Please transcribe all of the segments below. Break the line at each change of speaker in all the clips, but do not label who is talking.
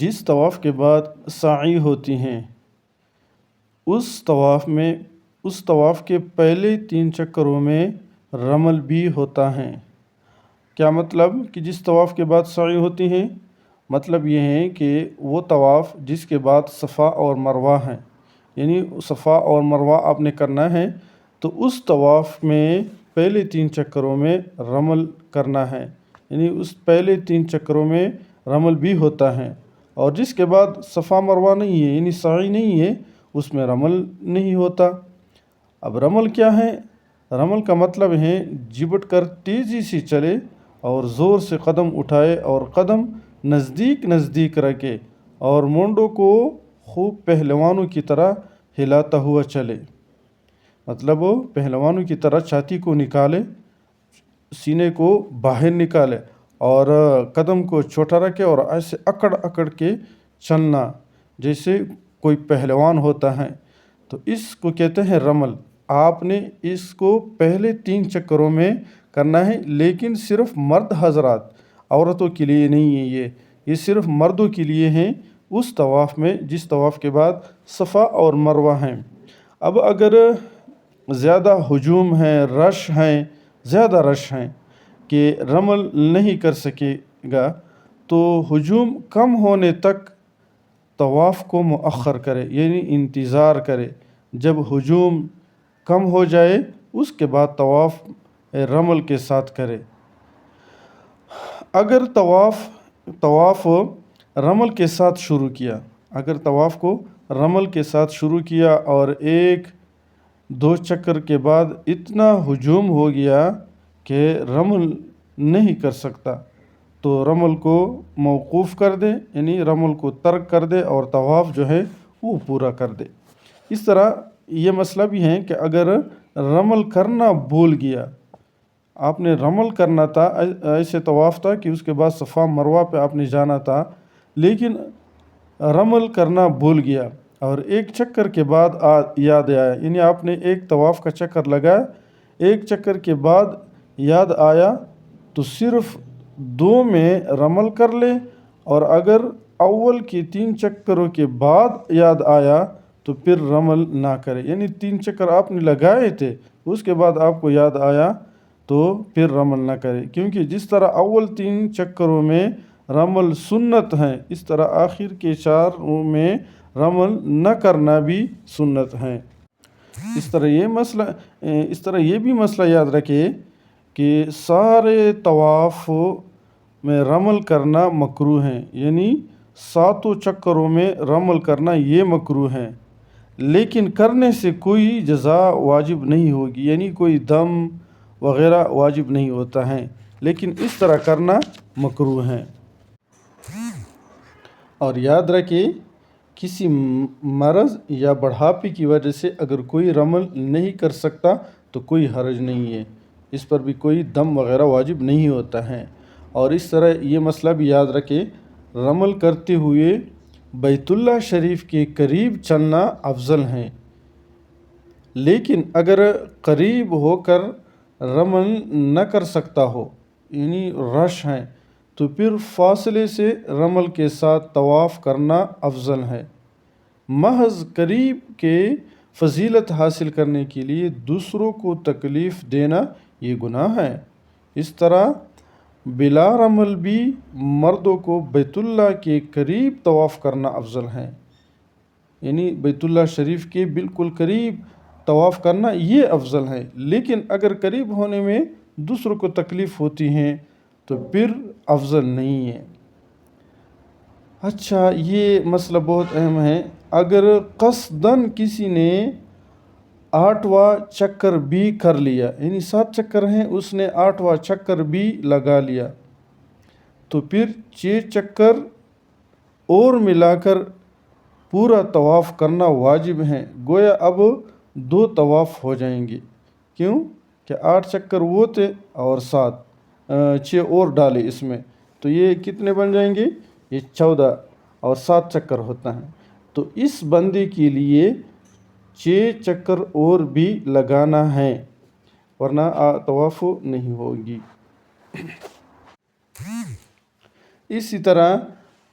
جس طواف کے بعد سعی ہوتی ہیں اس طواف کے پہلے 3 چکروں میں رمل بھی ہوتا ہے۔ کیا مطلب کہ جس طواف کے بعد سعی ہوتی ہیں؟ مطلب یہ ہے کہ وہ طواف جس کے بعد صفا اور مروہ ہیں، یعنی صفا اور مروہ آپ نے کرنا ہے، تو اس طواف میں پہلے 3 چکروں میں رمل کرنا ہے، یعنی اس پہلے 3 چکروں میں رمل بھی ہوتا ہے۔ اور جس کے بعد صفا مروہ نہیں ہے، یعنی سعی نہیں ہے، اس میں رمل نہیں ہوتا۔ اب رمل کیا ہے؟ رمل کا مطلب ہے جبٹ کر تیزی سے چلے اور زور سے قدم اٹھائے اور قدم نزدیک رکھے اور مونڈوں کو خوب پہلوانوں کی طرح ہلاتا ہوا چلے۔ مطلب وہ پہلوانوں کی طرح چھاتی کو نکالے، سینے کو باہر نکالے اور قدم کو چھوٹا رکھے اور ایسے اکڑ کے چلنا جیسے کوئی پہلوان ہوتا ہے، تو اس کو کہتے ہیں رمل۔ آپ نے اس کو پہلے 3 چکروں میں کرنا ہے، لیکن صرف مرد حضرات، عورتوں کے لیے نہیں ہے، یہ صرف مردوں کے لیے ہیں اس طواف میں جس طواف کے بعد صفا اور مروہ ہیں۔ اب اگر زیادہ ہجوم ہے، زیادہ رش ہیں کہ رمل نہیں کر سکے گا، تو ہجوم کم ہونے تک طواف کو مؤخر کرے، یعنی انتظار کرے۔ جب ہجوم کم ہو جائے اس کے بعد طواف رمل کے ساتھ کرے۔ اگر طواف رمل کے ساتھ شروع کیا، اگر طواف کو رمل کے ساتھ شروع کیا اور 1-2 چکر کے بعد اتنا ہجوم ہو گیا کہ رمل نہیں کر سکتا، تو رمل کو موقوف کر دے، یعنی رمل کو ترک کر دے اور طواف جو ہے وہ پورا کر دے۔ اس طرح یہ مسئلہ بھی ہے کہ اگر رمل کرنا بھول گیا، آپ نے رمل کرنا تھا، ایسے طواف تھا کہ اس کے بعد صفا مروہ پہ آپ نے جانا تھا، لیکن رمل کرنا بھول گیا اور 1 چکر کے بعد یاد آیا، یعنی آپ نے 1 طواف کا چکر لگایا، 1 چکر کے بعد یاد آیا تو صرف 2 میں رمل کر لے، اور اگر اول کے 3 چکروں کے بعد یاد آیا تو پھر رمل نہ کرے، یعنی 3 چکر آپ نے لگائے تھے، اس کے بعد آپ کو یاد آیا تو پھر رمل نہ کرے، کیونکہ جس طرح اول 3 چکروں میں رمل سنت ہیں، اس طرح آخر کے 4 میں رمل نہ کرنا بھی سنت ہیں۔ اس طرح یہ بھی مسئلہ یاد رکھے کہ سارے طواف میں رمل کرنا مکروہ ہے، یعنی 7 چکروں میں رمل کرنا یہ مکروہ ہے، لیکن کرنے سے کوئی جزا واجب نہیں ہوگی، یعنی کوئی دم وغیرہ واجب نہیں ہوتا ہے، لیکن اس طرح کرنا مکروہ ہے۔ اور یاد رکھیں کسی مرض یا بڑھاپے کی وجہ سے اگر کوئی رمل نہیں کر سکتا تو کوئی حرج نہیں ہے، اس پر بھی کوئی دم وغیرہ واجب نہیں ہوتا ہے۔ اور اس طرح یہ مسئلہ بھی یاد رکھیں، رمل کرتے ہوئے بیت اللہ شریف کے قریب چلنا افضل ہے، لیکن اگر قریب ہو کر رمل نہ کر سکتا ہو، یعنی رش ہے، تو پھر فاصلے سے رمل کے ساتھ طواف کرنا افضل ہے۔ محض قریب کے فضیلت حاصل کرنے کے لیے دوسروں کو تکلیف دینا یہ گناہ ہے۔ اس طرح بلا رمل بھی مردوں کو بیت اللہ کے قریب طواف کرنا افضل ہے، یعنی بیت اللہ شریف کے بالکل قریب طواف کرنا یہ افضل ہے، لیکن اگر قریب ہونے میں دوسروں کو تکلیف ہوتی ہے تو پھر افضل نہیں ہے۔ اچھا، یہ مسئلہ بہت اہم ہے، اگر قصداً کسی نے 8واں چکر بھی کر لیا، یعنی 7 چکر ہیں، اس نے 8واں چکر بھی لگا لیا، تو پھر 6 چکر اور ملا کر پورا طواف کرنا واجب ہے، گویا اب 2 طواف ہو جائیں گے۔ کیوں کہ 8 چکر وہ تھے اور 6 اور ڈالے اس میں، تو یہ کتنے بن جائیں گے؟ یہ 14 اور 7 چکر ہوتا ہے، تو اس بندے کے لیے 6 چکر اور بھی لگانا ہے، ورنہ طواف نہیں ہوگی۔ اسی طرح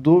2